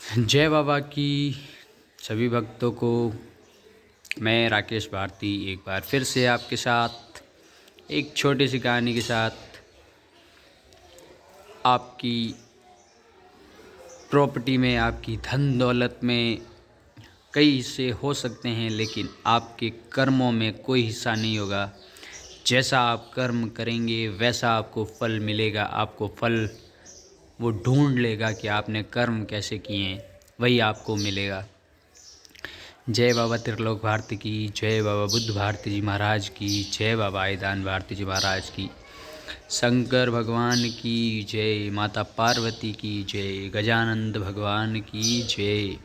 जय बाबा की सभी भक्तों को मैं राकेश भारती एक बार फिर से आपके साथ एक छोटी सी कहानी के साथ आपकी प्रॉपर्टी में, आपकी धन दौलत में कई हिस्से हो सकते हैं, लेकिन आपके कर्मों में कोई हिस्सा नहीं होगा। जैसा आप कर्म करेंगे वैसा आपको फल मिलेगा। आपको फल वो ढूंढ लेगा कि आपने कर्म कैसे किए हैं, वही आपको मिलेगा। जय बाबा त्रिलोक भारती की जय, बाबा बुद्ध भारती जी महाराज की जय, बाबा आयदान भारती जी महाराज की, शंकर भगवान की जय, माता पार्वती की जय, गजानंद भगवान की जय।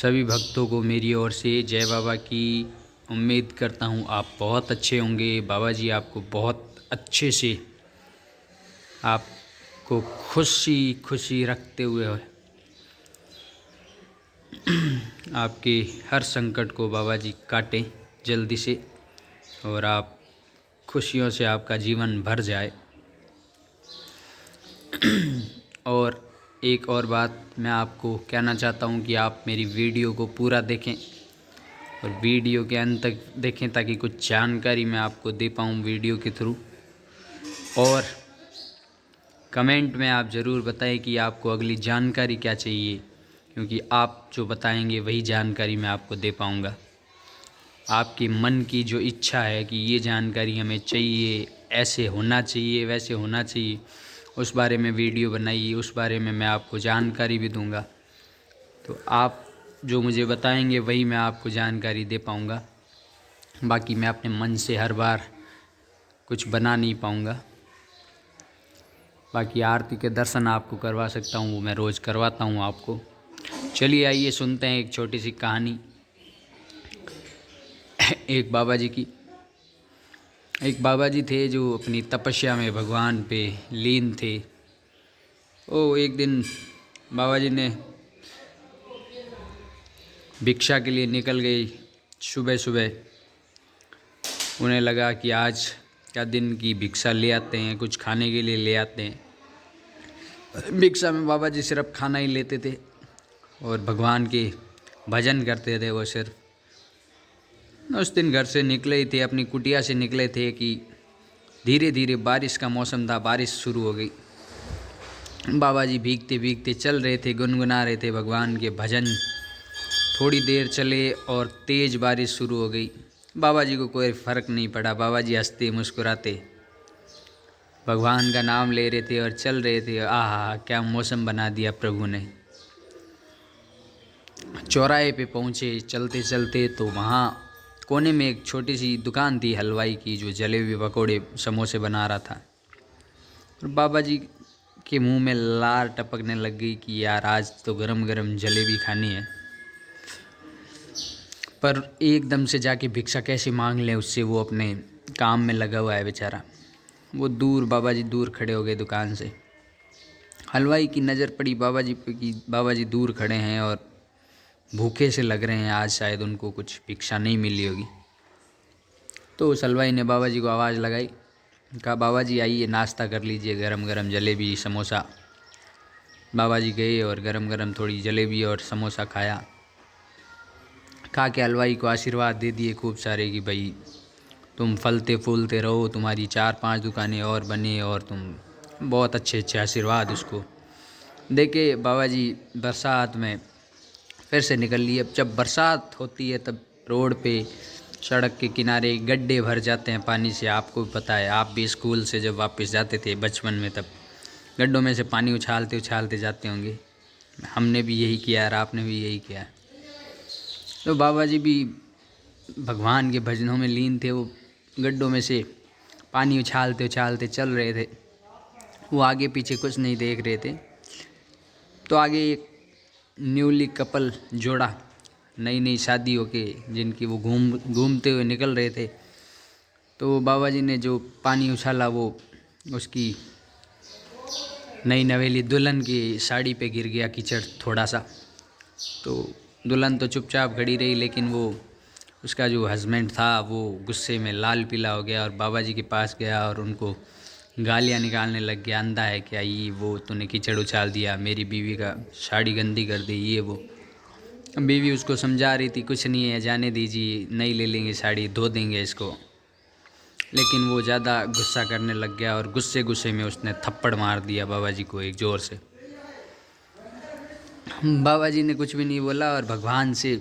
सभी भक्तों को मेरी ओर से जय बाबा की। उम्मीद करता हूँ आप बहुत अच्छे होंगे। बाबा जी आपको बहुत अच्छे से, आपको खुशी खुशी रखते हुए आपके हर संकट को बाबा जी काटें जल्दी से, और आप खुशियों से आपका जीवन भर जाए। और एक और बात मैं आपको कहना चाहता हूँ कि आप मेरी वीडियो को पूरा देखें और वीडियो के अंत तक देखें, ताकि कुछ जानकारी मैं आपको दे पाऊँ वीडियो के थ्रू। और कमेंट में आप ज़रूर बताएं कि आपको अगली जानकारी क्या चाहिए, क्योंकि आप जो बताएंगे वही जानकारी मैं आपको दे पाऊँगा। आपके मन की जो इच्छा है कि ये जानकारी हमें चाहिए, ऐसे होना चाहिए, वैसे होना चाहिए, उस बारे में वीडियो बनाइए, उस बारे में मैं आपको जानकारी भी दूंगा। तो आप जो मुझे बताएंगे वही मैं आपको जानकारी दे पाऊंगा। बाकी मैं अपने मन से हर बार कुछ बना नहीं पाऊंगा। बाकी आरती के दर्शन आपको करवा सकता हूँ, वो मैं रोज़ करवाता हूँ आपको। चलिए आइए सुनते हैं एक छोटी सी कहानी एक बाबा जी की। एक बाबा जी थे जो अपनी तपस्या में भगवान पे लीन थे। एक दिन बाबा जी ने भिक्षा के लिए निकल गई सुबह सुबह। उन्हें लगा कि आज क्या दिन की भिक्षा ले आते हैं, कुछ खाने के लिए ले आते हैं। भिक्षा में बाबा जी सिर्फ खाना ही लेते थे और भगवान के भजन करते थे वो सिर्फ। उस दिन घर से निकले ही थे, अपनी कुटिया से निकले थे कि धीरे धीरे बारिश का मौसम था, बारिश शुरू हो गई। बाबा जी भीगते भीगते चल रहे थे, गुनगुना रहे थे भगवान के भजन। थोड़ी देर चले और तेज़ बारिश शुरू हो गई। बाबा जी को कोई फ़र्क नहीं पड़ा। बाबा जी हंसते मुस्कुराते भगवान का नाम ले रहे थे और चल रहे थे। आहा, क्या मौसम बना दिया प्रभु ने। चौराहे पे पहुँचे चलते चलते, तो वहाँ कोने में एक छोटी सी दुकान थी हलवाई की, जो जलेबी पकौड़े समोसे बना रहा था। और बाबा जी के मुंह में लार टपकने लग गई कि यार आज तो गरम गरम जलेबी खानी है। पर एकदम से जाके भिक्षा कैसे मांग लें उससे, वो अपने काम में लगा हुआ है बेचारा। वो दूर, बाबा जी दूर खड़े हो गए दुकान से। हलवाई की नज़र पड़ी बाबा जी पे कि बाबा जी दूर खड़े हैं और भूखे से लग रहे हैं, आज शायद उनको कुछ भिक्षा नहीं मिली होगी। तो उस हलवाई ने बाबा जी को आवाज़ लगाई, कहा बाबा जी आइए नाश्ता कर लीजिए, गरम गरम जलेबी समोसा। बाबा जी गए और गरम गरम थोड़ी जलेबी और समोसा खाया। खा के हलवाई को आशीर्वाद दे दिए खूब सारे कि भाई तुम फलते फूलते रहो, तुम्हारी 4-5 दुकानें और बने, और तुम बहुत अच्छे अच्छे आशीर्वाद उसको देके बाबा जी बरसात में फिर से निकल लिए। अब जब बरसात होती है तब रोड पे, सड़क के किनारे गड्ढे भर जाते हैं पानी से। आपको भी पता है, आप भी स्कूल से जब वापस जाते थे बचपन में, तब गड्ढों में से पानी उछालते उछालते जाते होंगे। हमने भी यही किया और आपने भी यही किया। तो बाबा जी भी भगवान के भजनों में लीन थे। वो गड्ढों में से पानी उछालते उछालते चल रहे थे। वो आगे पीछे कुछ नहीं देख रहे थे। तो आगे एक न्यूली कपल जोड़ा, नई नई शादी होके, जिनकी वो घूमते हुए निकल रहे थे। तो बाबा जी ने जो पानी उछाला वो उसकी नई नवेली दुल्हन की साड़ी पे गिर गया कीचड़ थोड़ा सा। तो दुल्हन तो चुपचाप खड़ी रही, लेकिन वो उसका जो हस्बैंड था वो गुस्से में लाल पीला हो गया और बाबा जी के पास गया और उनको गालियाँ निकालने लग गया, अंधा है क्या, ये वो, तूने कीचड़ उछाल दिया, मेरी बीवी का साड़ी गंदी कर दी, ये वो। बीवी उसको समझा रही थी, कुछ नहीं है, जाने दीजिए, नहीं ले लेंगे साड़ी, धो देंगे इसको। लेकिन वो ज़्यादा गुस्सा करने लग गया और गुस्से गुस्से में उसने थप्पड़ मार दिया बाबा जी को एक ज़ोर से। बाबा जी ने कुछ भी नहीं बोला और भगवान से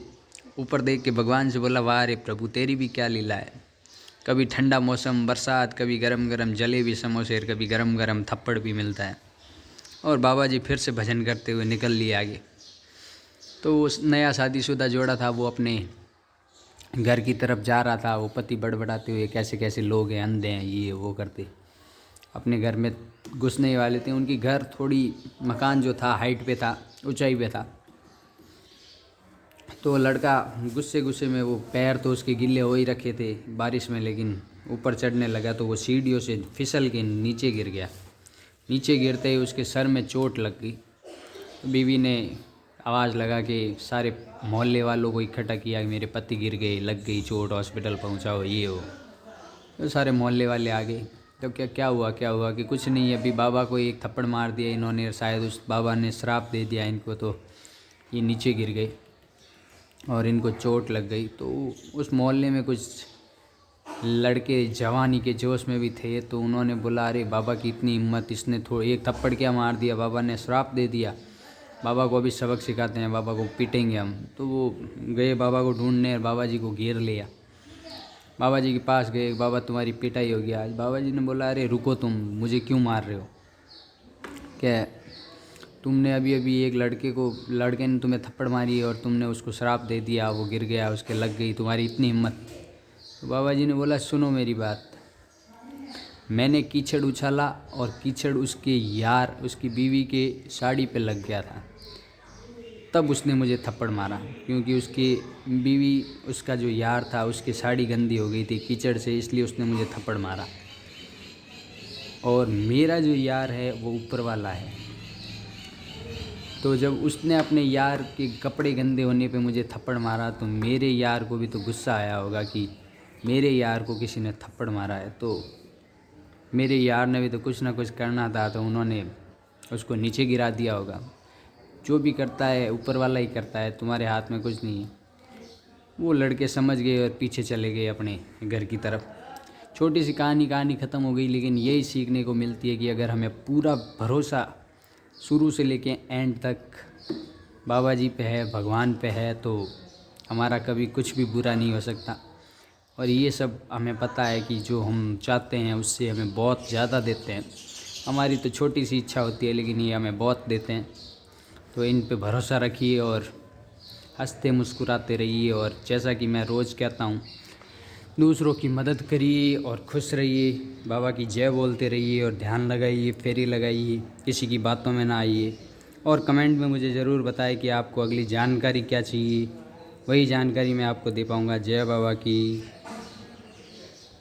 ऊपर देख के भगवान से बोला, वाह रे प्रभु, तेरी भी क्या लीला है। कभी ठंडा मौसम, बरसात, कभी गरम गरम जलेबी समोसे, कभी गरम गरम थप्पड़ भी मिलता है। और बाबा जी फिर से भजन करते हुए निकल लिए आगे। तो उस नया शादीशुदा जोड़ा था, वो अपने घर की तरफ जा रहा था। वो पति बड़बड़ाते हुए, कैसे कैसे लोग हैं, अंधे हैं, ये वो करते अपने घर में घुसने ही वाले थे। उनकी घर थोड़ी, मकान जो था हाइट पे था, ऊंचाई पे था। तो लड़का गुस्से गुस्से में, वो पैर तो उसके गिल्ले हो ही रखे थे बारिश में, लेकिन ऊपर चढ़ने लगा तो वो सीढ़ियों से फिसल के नीचे गिर गया। नीचे गिरते ही उसके सर में चोट लग गई। तो बीवी ने आवाज़ लगा के सारे मोहल्ले वालों को इकट्ठा किया कि मेरे पति गिर गए, लग गई चोट, हॉस्पिटल पहुंचाओ, ये हो। तो सारे मोहल्ले वाले आ गए। तो क्या हुआ कि कुछ नहीं, अभी बाबा को एक थप्पड़ मार दिया इन्होंने, शायद उस बाबा ने श्राप दे दिया इनको, तो ये नीचे गिर गए और इनको चोट लग गई। तो उस मोहल्ले में कुछ लड़के जवानी के जोश में भी थे, तो उन्होंने बोला, अरे बाबा की इतनी हिम्मत, इसने थोड़ी एक थप्पड़ क्या मार दिया, बाबा ने श्राप दे दिया, बाबा को अभी सबक सिखाते हैं, बाबा को पीटेंगे हम। तो वो गए बाबा को ढूंढने और बाबा जी को घेर लिया। बाबा जी के पास गए, बाबा तुम्हारी पिटाई होगी आज। बाबा जी ने बोला, अरे रुको, तुम मुझे क्यों मार रहे हो, क्या तुमने अभी अभी एक लड़के ने तुम्हें थप्पड़ मारी और तुमने उसको श्राप दे दिया, वो गिर गया, उसके लग गई, तुम्हारी इतनी हिम्मत। तो बाबा जी ने बोला, सुनो मेरी बात, मैंने कीचड़ उछाला और कीचड़ उसके यार, उसकी बीवी के साड़ी पे लग गया था, तब उसने मुझे थप्पड़ मारा, क्योंकि उसकी बीवी, उसका जो यार था, उसकी साड़ी गंदी हो गई थी कीचड़ से, इसलिए उसने मुझे थप्पड़ मारा। और मेरा जो यार है वो ऊपर वाला है। तो जब उसने अपने यार के कपड़े गंदे होने पे मुझे थप्पड़ मारा, तो मेरे यार को भी तो गुस्सा आया होगा कि मेरे यार को किसी ने थप्पड़ मारा है, तो मेरे यार ने भी तो कुछ ना कुछ करना था, तो उन्होंने उसको नीचे गिरा दिया होगा। जो भी करता है ऊपर वाला ही करता है, तुम्हारे हाथ में कुछ नहीं है। वो लड़के समझ गए और पीछे चले गए अपने घर की तरफ। छोटी सी कहानी ख़त्म हो गई, लेकिन यही सीखने को मिलती है कि अगर हमें पूरा भरोसा शुरू से लेके एंड तक बाबा जी पे है, भगवान पे है, तो हमारा कभी कुछ भी बुरा नहीं हो सकता। और ये सब हमें पता है कि जो हम चाहते हैं उससे हमें बहुत ज़्यादा देते हैं। हमारी तो छोटी सी इच्छा होती है, लेकिन ये हमें बहुत देते हैं। तो इन पे भरोसा रखिए और हंसते मुस्कुराते रहिए। और जैसा कि मैं रोज़ कहता हूँ, दूसरों की मदद करिए और खुश रहिए, बाबा की जय बोलते रहिए और ध्यान लगाइए, फेरी लगाइए, किसी की बातों में ना आइए। और कमेंट में मुझे ज़रूर बताएं कि आपको अगली जानकारी क्या चाहिए, वही जानकारी मैं आपको दे पाऊँगा। जय बाबा की।